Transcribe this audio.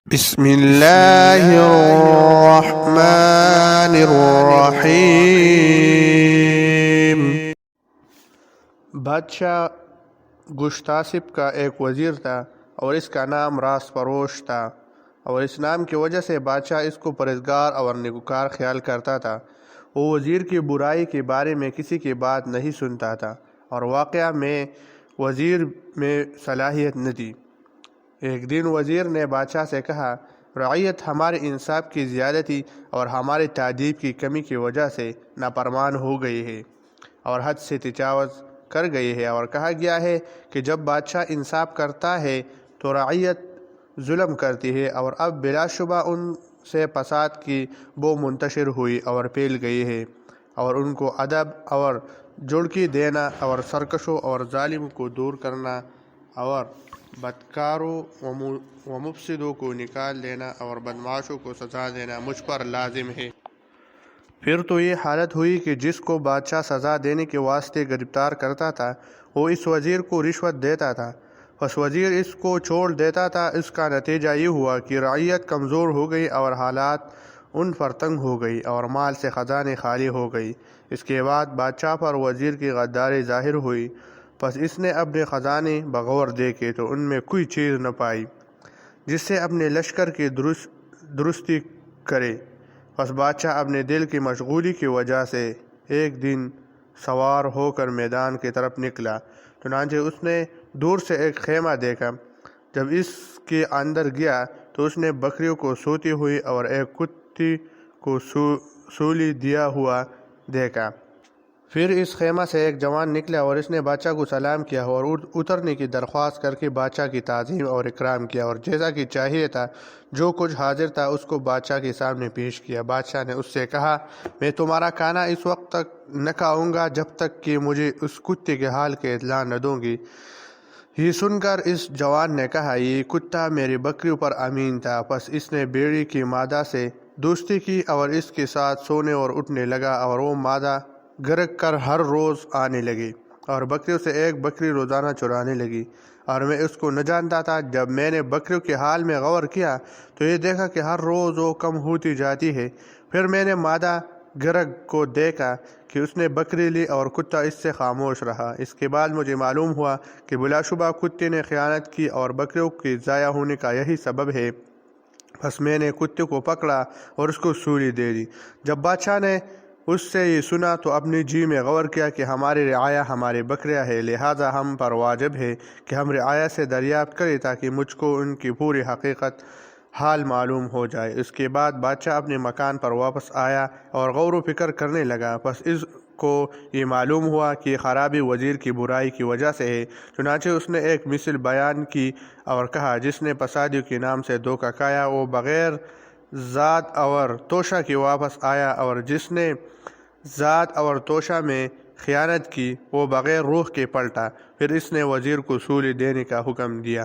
بسم اللہ الرحمن الرحیم۔ بادشاہ گشتاسب کا ایک وزیر تھا اور اس کا نام راس پروش تھا، اور اس نام کی وجہ سے بادشاہ اس کو پرہیزگار اور نیکوکار خیال کرتا تھا۔ وہ وزیر کی برائی کے بارے میں کسی کی بات نہیں سنتا تھا اور واقعہ میں وزیر میں صلاحیت نہ تھی۔ ایک دن وزیر نے بادشاہ سے کہا، رعیت ہمارے انصاف کی زیادتی اور ہماری تادیب کی کمی کی وجہ سے نافرمان ہو گئی ہے اور حد سے تجاوز کر گئی ہے، اور کہا گیا ہے کہ جب بادشاہ انصاف کرتا ہے تو رعیت ظلم کرتی ہے، اور اب بلا شبہ ان سے فساد کی بو منتشر ہوئی اور پھیل گئی ہے، اور ان کو ادب اور جڑکی دینا اور سرکشوں اور ظالموں کو دور کرنا اور بدکاروں و مفسدوں کو نکال دینا اور بدمعاشوں کو سزا دینا مجھ پر لازم ہے۔ پھر تو یہ حالت ہوئی کہ جس کو بادشاہ سزا دینے کے واسطے گرفتار کرتا تھا وہ اس وزیر کو رشوت دیتا تھا، پس وزیر اس کو چھوڑ دیتا تھا۔ اس کا نتیجہ یہ ہوا کہ رعیت کمزور ہو گئی اور حالات ان پر تنگ ہو گئی اور مال سے خزانے خالی ہو گئی۔ اس کے بعد بادشاہ پر وزیر کی غداری ظاہر ہوئی، پس اس نے اپنے خزانے بغور دیکھے تو ان میں کوئی چیز نہ پائی جس سے اپنے لشکر کی درستی کرے۔ پس بادشاہ اپنے دل کی مشغولی کی وجہ سے ایک دن سوار ہو کر میدان کی طرف نکلا، چنانچہ اس نے دور سے ایک خیمہ دیکھا۔ جب اس کے اندر گیا تو اس نے بکریوں کو سوتی ہوئی اور ایک کتے کو سولی دیا ہوا دیکھا۔ پھر اس خیمہ سے ایک جوان نکلا اور اس نے بادشاہ کو سلام کیا اور اترنے کی درخواست کر کے بادشاہ کی تعظیم اور اکرام کیا، اور جیسا کہ چاہیے تھا جو کچھ حاضر تھا اس کو بادشاہ کے سامنے پیش کیا۔ بادشاہ نے اس سے کہا، میں تمہارا کھانا اس وقت تک نہ کھاؤں گا جب تک کہ مجھے اس کتے کے حال کی اطلاع نہ دوں گی۔ یہ سن کر اس جوان نے کہا، یہ کتا میری بکریوں پر امین تھا۔ پس اس نے بیڑی کی مادہ سے دوستی کی اور اس کے ساتھ سونے اور اٹھنے لگا، اور وہ مادہ گرگ کر ہر روز آنے لگی اور بکریوں سے ایک بکری روزانہ چرانے لگی، اور میں اس کو نہ جانتا تھا۔ جب میں نے بکریوں کے حال میں غور کیا تو یہ دیکھا کہ ہر روز وہ کم ہوتی جاتی ہے۔ پھر میں نے مادہ گرگ کو دیکھا کہ اس نے بکری لی اور کتا اس سے خاموش رہا۔ اس کے بعد مجھے معلوم ہوا کہ بلا شبہ کتے نے خیانت کی اور بکریوں کے ضائع ہونے کا یہی سبب ہے۔ پس میں نے کتے کو پکڑا اور اس کو سولی دے دی۔ جب بادشاہ نے اس سے یہ سنا تو اپنی جی میں غور کیا کہ ہماری رعایا ہماری بکریاں ہے، لہذا ہم پر واجب ہے کہ ہم رعایا سے دریافت کریں تاکہ مجھ کو ان کی پوری حقیقت حال معلوم ہو جائے۔ اس کے بعد بادشاہ اپنے مکان پر واپس آیا اور غور و فکر کرنے لگا، پس اس کو یہ معلوم ہوا کہ یہ خرابی وزیر کی برائی کی وجہ سے ہے۔ چنانچہ اس نے ایک مثل بیان کی اور کہا، جس نے فسادیوں کے نام سے دھوکہ کھایا وہ بغیر ذات اور توشہ کے واپس آیا، اور جس نے ذات اور توشہ میں خیانت کی وہ بغیر روح کے پلٹا۔ پھر اس نے وزیر کو سولی دینے کا حکم دیا۔